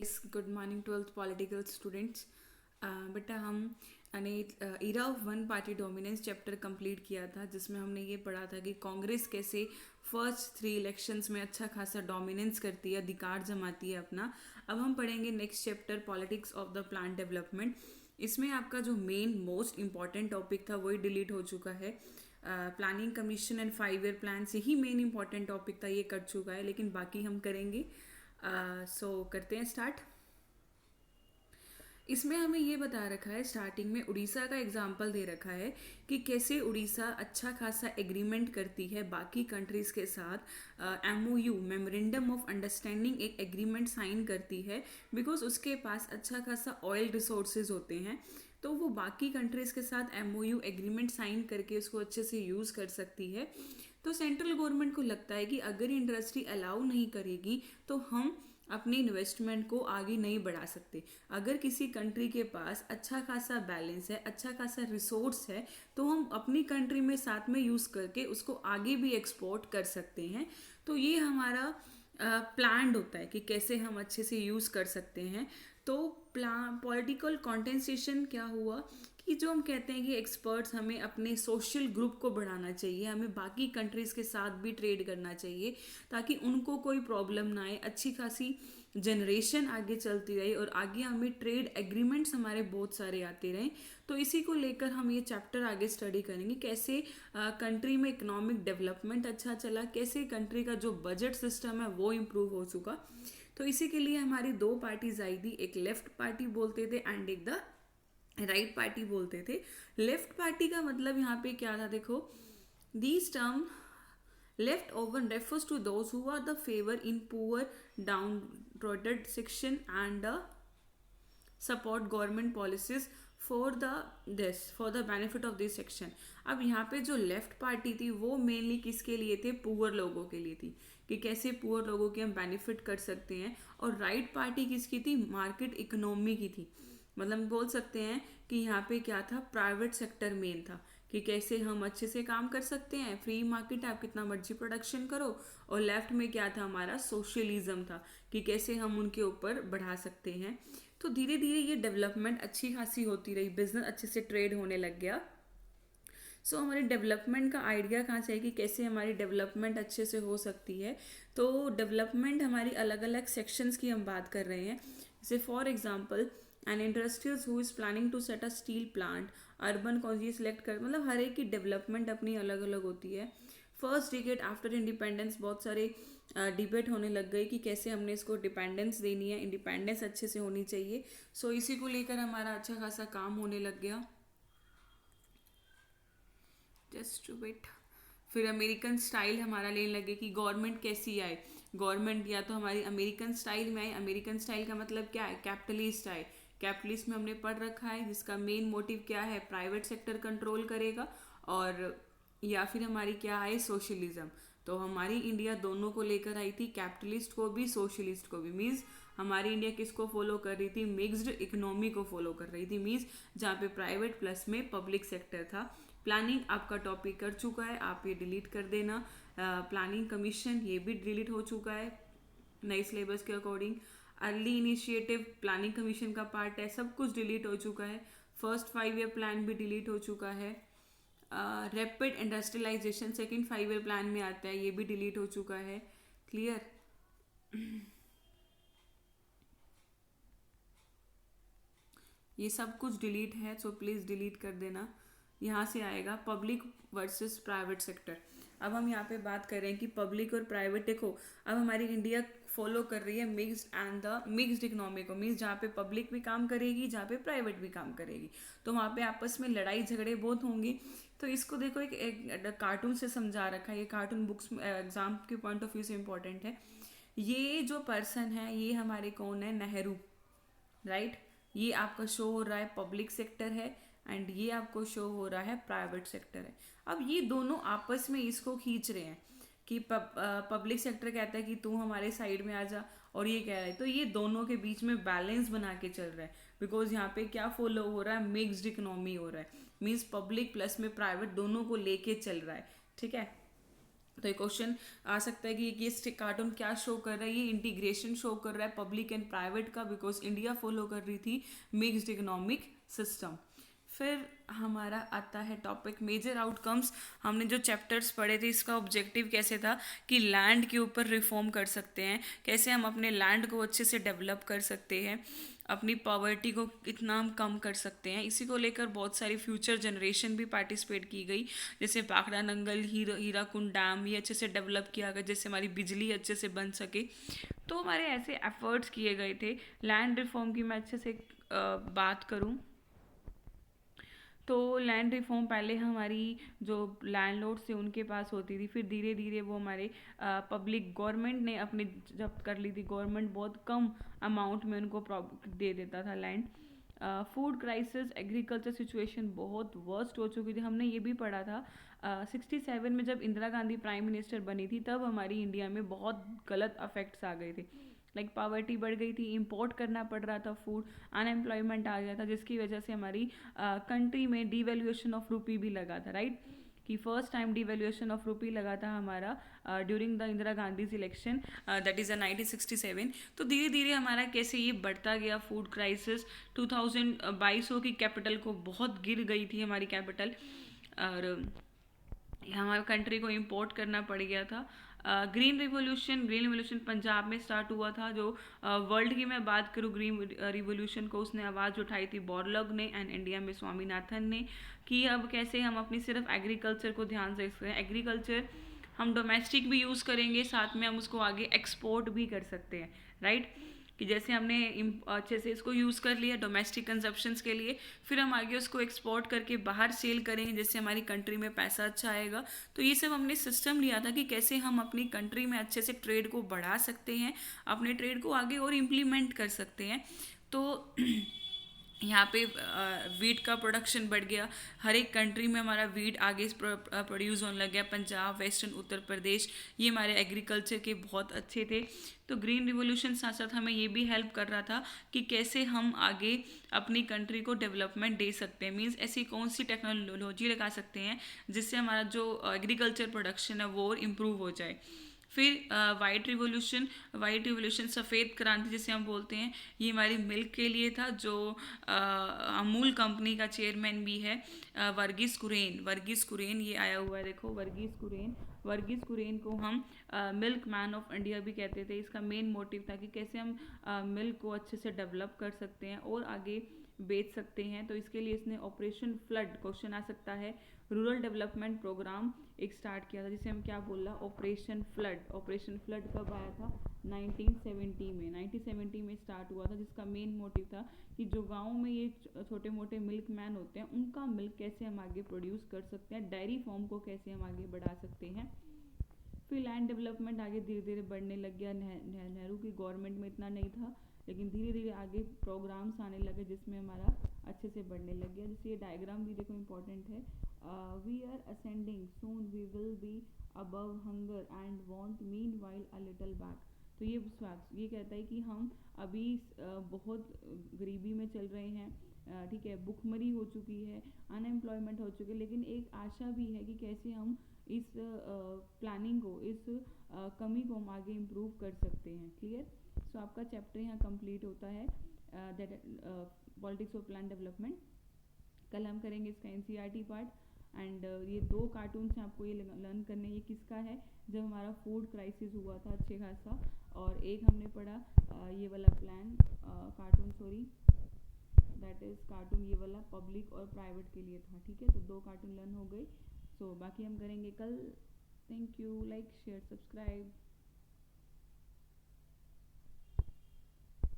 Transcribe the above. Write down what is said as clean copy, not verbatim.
Yes, good morning 12th political students. बेटा हमने era of one party dominance chapter complete किया था, जिसमें हमने ये पढ़ा था कि कांग्रेस कैसे फर्स्ट 3 इलेक्शंस में अच्छा खासा डोमिनेंस करती है, अधिकार जमाती है अपना। अब हम पढ़ेंगे next chapter politics of the plan development. इसमें आपका जो मेन मोस्ट इंपॉर्टेंट टॉपिक था वही डिलीट हो चुका है। Planning commission and 5 year plan से ही मेन इंपॉर्टेंट टॉपिक था, ये कट चुका है, लेकिन बाकी हम करेंगे। सो करते हैं स्टार्ट। इसमें हमें ये बता रखा है, स्टार्टिंग में उड़ीसा का एग्जाम्पल दे रखा है कि कैसे उड़ीसा अच्छा खासा एग्रीमेंट करती है बाकी कंट्रीज़ के साथ। MOU मेमोरेंडम ऑफ अंडरस्टैंडिंग एक एग्रीमेंट साइन करती है, बिकॉज उसके पास अच्छा खासा ऑयल रिसोर्सेज होते हैं, तो वो बाकी कंट्रीज़ के साथ MOU एग्रीमेंट साइन करके उसको अच्छे से यूज़ कर सकती है। तो सेंट्रल गवर्नमेंट को लगता है कि अगर इंडस्ट्री अलाउ नहीं करेगी तो हम अपनी इन्वेस्टमेंट को आगे नहीं बढ़ा सकते। अगर किसी कंट्री के पास अच्छा खासा बैलेंस है, अच्छा खासा रिसोर्स है, तो हम अपनी कंट्री में साथ में यूज़ करके उसको आगे भी एक्सपोर्ट कर सकते हैं। तो ये हमारा प्लान्ड होता है कि कैसे हम अच्छे से यूज़ कर सकते हैं। तो पॉलिटिकल कॉन्टेंसेशन क्या हुआ कि जो हम कहते हैं कि एक्सपर्ट्स हमें अपने सोशल ग्रुप को बढ़ाना चाहिए, हमें बाकी कंट्रीज़ के साथ भी ट्रेड करना चाहिए ताकि उनको कोई प्रॉब्लम ना आए, अच्छी खासी जनरेशन आगे चलती रहे और आगे हमें ट्रेड एग्रीमेंट्स हमारे बहुत सारे आते रहें। तो इसी को लेकर हम ये चैप्टर आगे स्टडी करेंगे, कैसे कंट्री में इकोनॉमिक डेवलपमेंट अच्छा चला, कैसे कंट्री का जो बजट सिस्टम है वो इम्प्रूव हो चुका। तो इसी के लिए हमारी 2 पार्टीज आई थी, एक लेफ्ट पार्टी बोलते थे एंड एक द राइट पार्टी बोलते थे। लेफ्ट पार्टी का मतलब यहाँ पे क्या था, देखो, these term left over refers to those who are the favour in poor down section and support government policies for the benefit of this section. अब यहाँ पे जो लेफ्ट पार्टी थी वो मेनली किसके लिए थे, पुअर लोगों के लिए थी, कि कैसे पुअर लोगों के हम बेनिफिट कर सकते हैं। और राइट पार्टी किसकी थी, मार्केट इकोनॉमी की थी। मतलब बोल सकते हैं कि यहाँ पे क्या था, प्राइवेट सेक्टर मेन था, कि कैसे हम अच्छे से काम कर सकते हैं, फ्री मार्केट, आप कितना मर्जी प्रोडक्शन करो। और लेफ्ट में क्या था, हमारा सोशलिज्म था, कि कैसे हम उनके ऊपर बढ़ा सकते हैं। तो धीरे धीरे ये डेवलपमेंट अच्छी खासी होती रही, बिजनेस अच्छे से ट्रेड होने लग गया। सो हमारे डेवलपमेंट का आइडिया कहाँ से है कि कैसे हमारी डेवलपमेंट अच्छे से हो सकती है। तो डेवलपमेंट हमारी अलग अलग सेक्शंस की हम बात कर रहे हैं। जैसे for example an industrials who is planning to set a steel plant, urban कौन सी सिलेक्ट कर, मतलब हर एक की डेवलपमेंट अपनी अलग अलग होती है। फर्स्ट डिकेड आफ्टर इंडिपेंडेंस बहुत सारे डिबेट होने लग गए कि कैसे हमने इसको डिपेंडेंस देनी है, इंडिपेंडेंस अच्छे से होनी चाहिए। सो इसी को लेकर हमारा अच्छा खासा काम होने लग गया। Just wait. फिर अमेरिकन स्टाइल हमारा लेने लगे कि गवर्नमेंट कैसी आए, गवर्नमेंट या तो हमारी अमेरिकन स्टाइल में आए। अमेरिकन स्टाइल का मतलब क्या है, कैपिटलिस्ट आए। कैपिटलिस्ट में हमने पढ़ रखा है, जिसका मेन मोटिव क्या है, प्राइवेट सेक्टर कंट्रोल करेगा। और या फिर हमारी क्या है, सोशलिज्म। तो हमारी इंडिया दोनों को लेकर आई थी, कैपिटलिस्ट को भी सोशलिस्ट को भी। मीन्स हमारी इंडिया किसको फॉलो कर रही थी, मिक्स्ड इकोनॉमी को फॉलो कर रही थी। मीन्स जहाँ पे प्राइवेट प्लस में पब्लिक सेक्टर था। प्लानिंग आपका टॉपिक कर चुका है, आप ये डिलीट कर देना। प्लानिंग कमीशन ये भी डिलीट हो चुका है नई सिलेबस के according. Early initiative planning commission का पार्ट है, सब कुछ डिलीट हो चुका है। फर्स्ट 5 ईयर प्लान भी डिलीट हो चुका है। Rapid industrialisation second 5 year plan में आता है, ये भी डिलीट हो चुका है। क्लियर। ये सब कुछ डिलीट है, सो प्लीज़ डिलीट कर देना। यहाँ से आएगा पब्लिक वर्सेस प्राइवेट सेक्टर। अब हम यहाँ पे बात कर रहे हैं कि पब्लिक और प्राइवेट, देखो अब हमारी इंडिया फॉलो कर रही है mixed and the mixed economy को। मीन्स जहाँ पे पब्लिक भी काम करेगी, जहाँ पे प्राइवेट भी काम करेगी, तो वहाँ पे आपस में लड़ाई झगड़े बहुत होंगे। तो इसको देखो एक कार्टून से समझा रखा है, ये कार्टून बुक्स एग्जाम के पॉइंट ऑफ व्यू से इम्पोर्टेंट है। ये जो पर्सन है ये हमारे कौन है, नेहरू, राइट। ये आपका शो हो रहा है पब्लिक सेक्टर है, एंड ये आपको शो हो रहा है प्राइवेट सेक्टर है। अब ये दोनों आपस में इसको खींच रहे हैं कि पब्लिक सेक्टर कहता है कि तू हमारे साइड में आ जा, और ये कह रहा है, तो ये दोनों के बीच में बैलेंस बना के चल रहा है। बिकॉज यहाँ पे क्या फॉलो हो रहा है, मिक्स्ड इकोनॉमी हो रहा है। मीन्स पब्लिक प्लस में प्राइवेट दोनों को लेके चल रहा है, ठीक है। तो ये क्वेश्चन आ सकता है कि ये कार्टून क्या शो कर रहा है, ये इंटीग्रेशन शो कर रहा है पब्लिक एंड प्राइवेट का, बिकॉज इंडिया फॉलो कर रही थी मिक्स्ड इकोनॉमिक सिस्टम। फिर हमारा आता है टॉपिक मेजर आउटकम्स। हमने जो चैप्टर्स पढ़े थे इसका ऑब्जेक्टिव कैसे था कि लैंड के ऊपर रिफॉर्म कर सकते हैं, कैसे हम अपने लैंड को अच्छे से डेवलप कर सकते हैं, अपनी पॉवर्टी को कितना हम कम कर सकते हैं। इसी को लेकर बहुत सारी फ्यूचर जनरेशन भी पार्टिसिपेट की गई, जैसे पाखड़ा नंगल हीराकुंड डैम ये अच्छे से डेवलप किया गया, जिससे हमारी बिजली अच्छे से बन सके। तो हमारे ऐसे एफर्ट्स किए गए थे। लैंड रिफॉर्म की मैं अच्छे से बात करूं तो लैंड रिफॉर्म पहले हमारी जो लैंडलॉर्ड्स थे उनके पास होती थी, फिर धीरे धीरे वो हमारे पब्लिक गवर्नमेंट ने अपनी जब्त कर ली थी। गवर्नमेंट बहुत कम अमाउंट में उनको दे देता था land. Food crisis, agriculture situation बहुत वर्स्ट हो चुकी थी। हमने ये भी पढ़ा था 67 में जब इंदिरा गांधी प्राइम मिनिस्टर बनी थी, तब हमारी इंडिया में बहुत गलत अफेक्ट्स आ गए थे। लाइक पावर्टी बढ़ गई थी, इंपोर्ट करना पड़ रहा था फूड, अनएम्प्लॉयमेंट आ गया था, जिसकी वजह से हमारी कंट्री में डिवेल्यूएशन ऑफ रूपी भी लगा था, राइट। कि फर्स्ट टाइम डिवेल्यूएशन ऑफ रूपी लगा था हमारा during the Indira Gandhi election, that is 1967। तो धीरे धीरे हमारा कैसे ये बढ़ता गया फूड क्राइसिस। 2022 की कैपिटल को बहुत गिर गई थी हमारी कैपिटल, और हमारे कंट्री को इंपोर्ट करना पड़ गया था। ग्रीन रिवोल्यूशन पंजाब में स्टार्ट हुआ था। जो वर्ल्ड की मैं बात करूँ, ग्रीन रिवोल्यूशन को उसने आवाज़ उठाई थी बॉरलॉग ने, एंड इंडिया में स्वामीनाथन ने, कि अब कैसे हम अपनी सिर्फ एग्रीकल्चर को ध्यान से सकते हैं। एग्रीकल्चर हम डोमेस्टिक भी यूज़ करेंगे, साथ में हम उसको आगे एक्सपोर्ट भी कर सकते हैं, राइट। कि जैसे हमने अच्छे से इसको यूज़ कर लिया डोमेस्टिक कंजप्शंस के लिए, फिर हम आगे उसको एक्सपोर्ट करके बाहर सेल करेंगे, जिससे हमारी कंट्री में पैसा अच्छा आएगा। तो ये सब हमने सिस्टम लिया था कि कैसे हम अपनी कंट्री में अच्छे से ट्रेड को बढ़ा सकते हैं, अपने ट्रेड को आगे और इम्प्लीमेंट कर सकते हैं। तो यहाँ पे वीट का प्रोडक्शन बढ़ गया, हर एक कंट्री में हमारा वीट आगे प्रोड्यूस होने लग गया। पंजाब, वेस्टर्न उत्तर प्रदेश, ये हमारे एग्रीकल्चर के बहुत अच्छे थे। तो ग्रीन रिवोल्यूशन साथ साथ हमें ये भी हेल्प कर रहा था कि कैसे हम आगे अपनी कंट्री को डेवलपमेंट दे सकते हैं। मीन्स ऐसी कौन सी टेक्नोलॉजी लगा सकते हैं जिससे हमारा जो एग्रीकल्चर प्रोडक्शन है वो इम्प्रूव हो जाए। फिर वाइट रिवोल्यूशन सफ़ेद क्रांति जिसे हम बोलते हैं, ये हमारी मिल्क के लिए था। जो अमूल कंपनी का चेयरमैन भी है वर्गीस कुरेन ये आया हुआ है, देखो वर्गीस कुरेन को हम मिल्क मैन ऑफ इंडिया भी कहते थे। इसका मेन मोटिव था कि कैसे हम मिल्क को अच्छे से डेवलप कर सकते हैं और आगे बेच सकते हैं। तो इसके लिए इसने ऑपरेशन फ्लड, क्वेश्चन आ सकता है, रूरल डेवलपमेंट प्रोग्राम एक स्टार्ट किया था, जिसे हम क्या बोल रहा, ऑपरेशन फ्लड कब आया था, 1970 में स्टार्ट हुआ था, जिसका मेन मोटिव था कि जो गाँव में ये छोटे मोटे मिल्क मैन होते हैं उनका मिल्क कैसे हम आगे प्रोड्यूस कर सकते हैं, डेयरी फॉर्म को कैसे हम आगे बढ़ा सकते हैं। फिर लैंड डेवलपमेंट आगे धीरे धीरे बढ़ने लग गया। नेहरू की गवर्नमेंट में इतना नहीं था, लेकिन धीरे धीरे आगे प्रोग्राम्स आने लगे जिसमें हमारा अच्छे से बढ़ने लग गया। जैसे ये डायग्राम भी देखो इम्पोर्टेंट है, we are ascending soon we will be above hunger and want meanwhile a little back. तो ये कहता है कि हम अभी बहुत गरीबी में चल रहे हैं, ठीक है, भुखमरी हो चुकी है, अनएम्प्लॉयमेंट हो चुकी है, लेकिन एक आशा भी है कि कैसे हम इस प्लानिंग को, इस कमी को हम आगे इम्प्रूव कर सकते हैं। क्लियर। सो आपका चैप्टर यहाँ कंप्लीट होता है, that politics of plan development. कल हम करेंगे इसका एनसीईआरटी पार्ट। एंड ये 2 कार्टून्स हैं आपको ये लर्न करने। ये किसका है, जब हमारा फूड क्राइसिस हुआ था अच्छे खासा, और एक हमने पढ़ा ये वाला plan cartoon, sorry that is cartoon ये वाला पब्लिक और प्राइवेट के लिए था, ठीक है। तो 2 कार्टून लर्न हो गए। सो बाकी हम करेंगे कल। Thank you, like share subscribe.